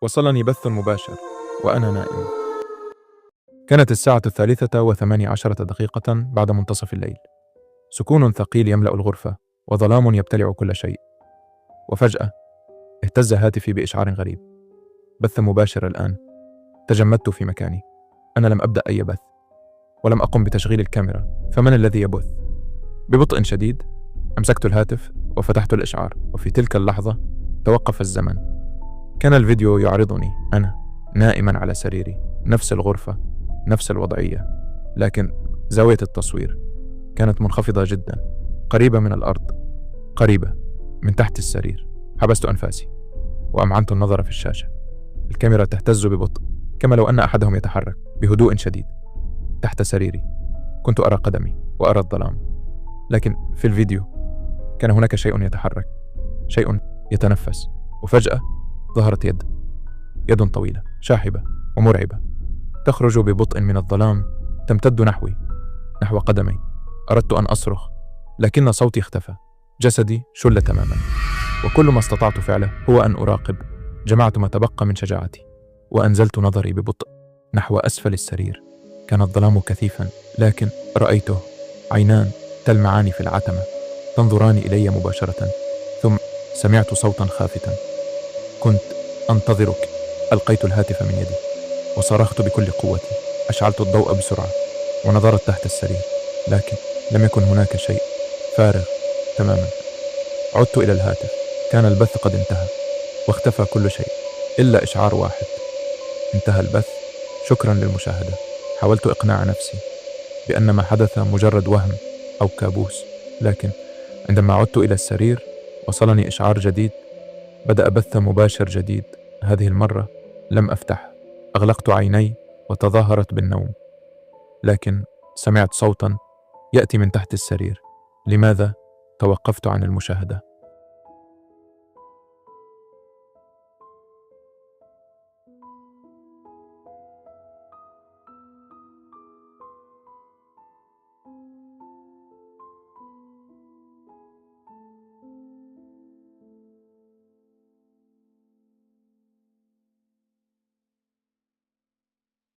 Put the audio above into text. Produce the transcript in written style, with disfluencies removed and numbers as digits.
وصلني بث مباشر وأنا نائم. كانت الساعة 3:18 بعد منتصف الليل. سكون ثقيل يملأ الغرفة وظلام يبتلع كل شيء. وفجأة اهتز هاتفي بإشعار غريب. بث مباشر الآن. تجمدت في مكاني. أنا لم أبدأ أي بث ولم أقم بتشغيل الكاميرا، فمن الذي يبث؟ ببطء شديد أمسكت الهاتف وفتحت الإشعار، وفي تلك اللحظة توقف الزمن. كان الفيديو يعرضني أنا نائما على سريري، نفس الغرفة، نفس الوضعية، لكن زاوية التصوير كانت منخفضة جدا، قريبة من الأرض، قريبة من تحت السرير. حبست أنفاسي وأمعنت النظر في الشاشة. الكاميرا تهتز ببطء، كما لو أن أحدهم يتحرك بهدوء شديد. تحت سريري كنت أرى قدمي وأرى الظلام، لكن في الفيديو كان هناك شيء يتحرك، شيء يتنفس. وفجأة ظهرت يد طويلة شاحبة ومرعبة تخرج ببطء من الظلام، تمتد نحوي، نحو قدمي. أردت أن أصرخ، لكن صوتي اختفى. جسدي شل تماما، وكل ما استطعت فعله هو أن أراقب. جمعت ما تبقى من شجاعتي وأنزلت نظري ببطء نحو أسفل السرير. كان الظلام كثيفا، لكن رأيته عينان تلمعان في العتمة تنظران إلي مباشرة. ثم سمعت صوتا خافتا: كنت أنتظرك. ألقيت الهاتف من يدي وصرخت بكل قوتي. أشعلت الضوء بسرعة ونظرت تحت السرير، لكن لم يكن هناك شيء، فارغ تماما. عدت إلى الهاتف. كان البث قد انتهى واختفى كل شيء إلا إشعار واحد: انتهى البث، شكرا للمشاهدة. حاولت إقناع نفسي بأن ما حدث مجرد وهم أو كابوس، لكن عندما عدت إلى السرير وصلني إشعار جديد. بدأ بث مباشر جديد. هذه المرة لم أفتح. أغلقت عيني وتظاهرت بالنوم، لكن سمعت صوتا يأتي من تحت السرير. لماذا توقفت عن المشاهدة؟